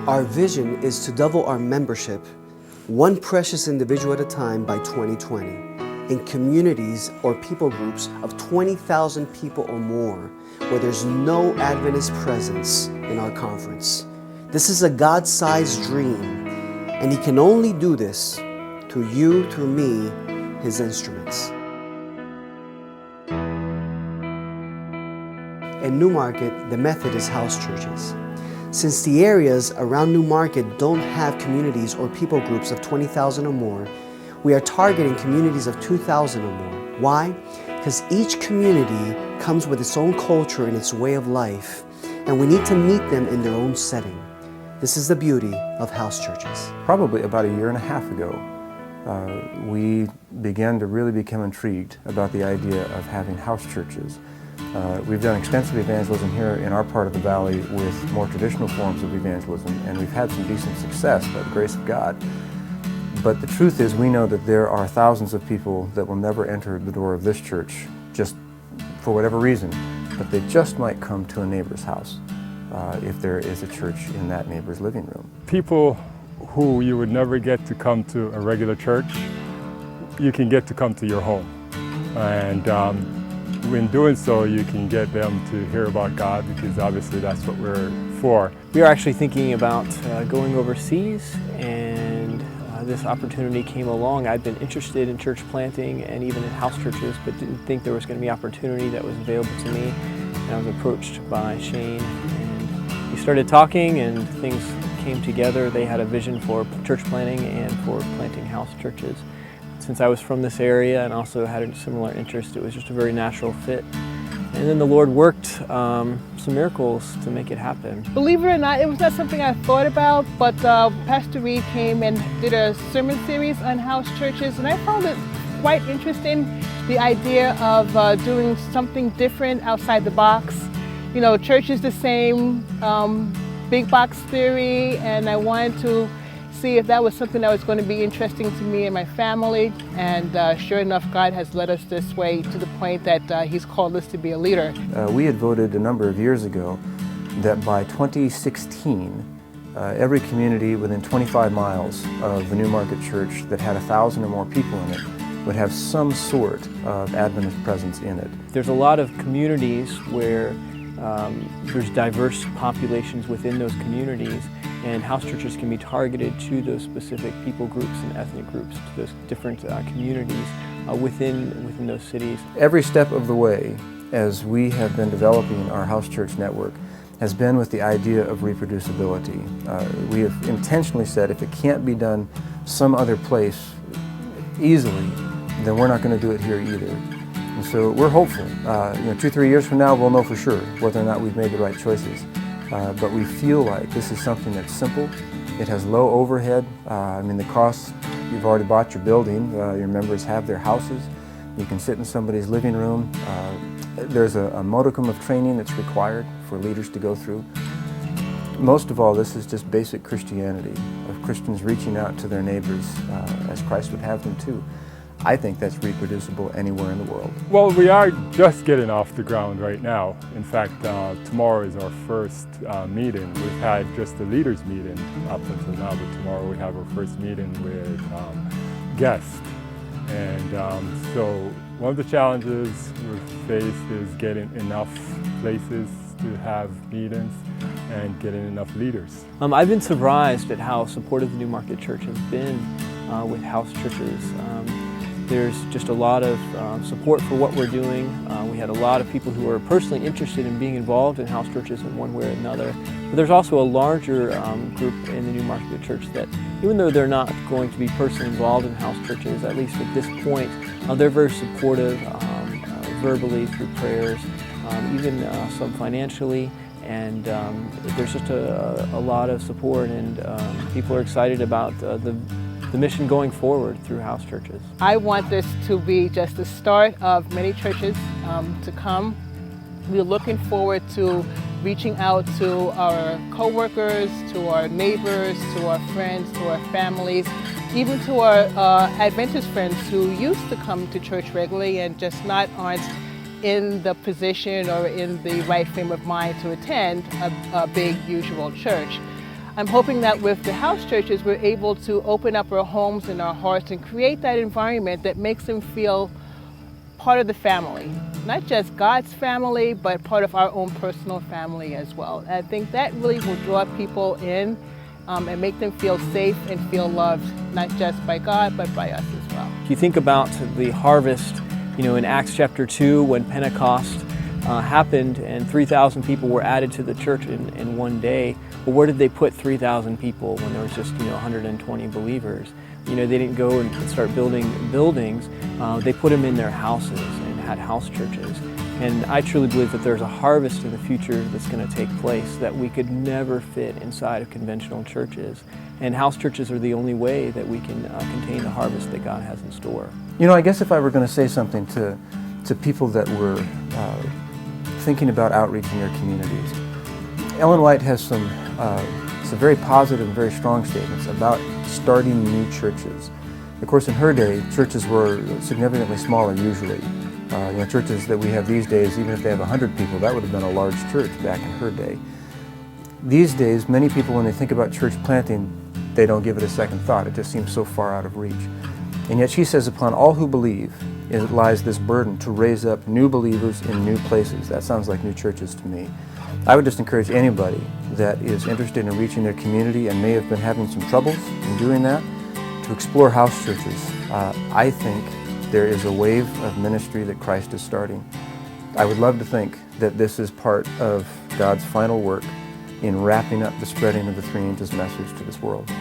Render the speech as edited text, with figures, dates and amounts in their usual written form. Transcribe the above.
Our vision is to double our membership, one precious individual at a time by 2020, in communities or people groups of 20,000 people or more, where there's no Adventist presence in our conference. This is a God-sized dream, and He can only do this through you, through me, His instruments. In Newmarket, the method is house churches. Since the areas around Newmarket don't have communities or people groups of 20,000 or more, we are targeting communities of 2,000 or more. Why? Because each community comes with its own culture and its way of life, and we need to meet them in their own setting. This is the beauty of house churches. Probably about a year and a half ago, we began to really become intrigued about the idea of having house churches. We've done extensive evangelism here in our part of the valley with more traditional forms of evangelism, and we've had some decent success by the grace of God. But the truth is, we know that there are thousands of people that will never enter the door of this church just for whatever reason, but they just might come to a neighbor's house if there is a church in that neighbor's living room. People who you would never get to come to a regular church, you can get to come to your home. And in doing so, you can get them to hear about God, because obviously that's what we're for. We are actually thinking about going overseas, and this opportunity came along. I'd been interested in church planting and even in house churches, but didn't think there was going to be opportunity that was available to me. And I was approached by Shane, and we started talking, and things came together. They had a vision for church planting and for planting house churches. Since I was from this area and also had a similar interest, it was just a very natural fit. And then the Lord worked some miracles to make it happen. Believe it or not, it was not something I thought about, but Pastor Reed came and did a sermon series on house churches, and I found it quite interesting, the idea of doing something different outside the box. You know, church is the same, big box theory, and I wanted to see if that was something that was going to be interesting to me and my family. And sure enough, God has led us this way to the point that He's called us to be a leader. We had voted a number of years ago that by 2016, every community within 25 miles of the Newmarket Church that had 1,000 or more people in it would have some sort of Adventist presence in it. There's a lot of communities where there's diverse populations within those communities, and house churches can be targeted to those specific people groups and ethnic groups, to those different communities within those cities. Every step of the way, as we have been developing our house church network, has been with the idea of reproducibility. We have intentionally said if it can't be done some other place easily, then we're not going to do it here either. And so we're hopeful. 2-3 years from now, we'll know for sure whether or not we've made the right choices. But we feel like this is something that's simple. It has low overhead. The costs, you've already bought your building. Your members have their houses. You can sit in somebody's living room. There's a modicum of training that's required for leaders to go through. Most of all, this is just basic Christianity, of Christians reaching out to their neighbors as Christ would have them to. I think that's reproducible anywhere in the world. Well, we are just getting off the ground right now. In fact, tomorrow is our first meeting. We've had just the leaders meeting up until now, but tomorrow we have our first meeting with guests. And so one of the challenges we've faced is getting enough places to have meetings and getting enough leaders. I've been surprised at how supportive the Newmarket Church has been with house churches. There's just a lot of support for what we're doing. We had a lot of people who are personally interested in being involved in house churches in one way or another. But there's also a larger group in the Newmarket Church that, even though they're not going to be personally involved in house churches, at least at this point, they're very supportive verbally through prayers, even some financially. And there's just a lot of support, and people are excited about the mission going forward through house churches. I want this to be just the start of many churches to come. We're looking forward to reaching out to our co-workers, to our neighbors, to our friends, to our families, even to our Adventist friends who used to come to church regularly and just aren't in the position or in the right frame of mind to attend a big usual church. I'm hoping that with the house churches, we're able to open up our homes and our hearts and create that environment that makes them feel part of the family. Not just God's family, but part of our own personal family as well. And I think that really will draw people in and make them feel safe and feel loved, not just by God, but by us as well. If you think about the harvest, in Acts chapter 2, when Pentecost happened and 3,000 people were added to the church in one day, well, where did they put 3,000 people when there was just 120 believers? They didn't go and start building buildings. They put them in their houses and had house churches. And I truly believe that there's a harvest in the future that's going to take place that we could never fit inside of conventional churches. And house churches are the only way that we can contain the harvest that God has in store. I guess if I were going to say something to people that were thinking about outreach in their communities, Ellen White has some very positive and very strong statements about starting new churches. Of course, in her day, churches were significantly smaller usually. Churches that we have these days, even if they have 100 people, that would have been a large church back in her day. These days, many people, when they think about church planting, they don't give it a second thought. It just seems so far out of reach. And yet she says, upon all who believe, it lies this burden to raise up new believers in new places. That sounds like new churches to me. I would just encourage anybody that is interested in reaching their community and may have been having some troubles in doing that, to explore house churches. I think there is a wave of ministry that Christ is starting. I would love to think that this is part of God's final work in wrapping up the spreading of the 3 Angels message to this world.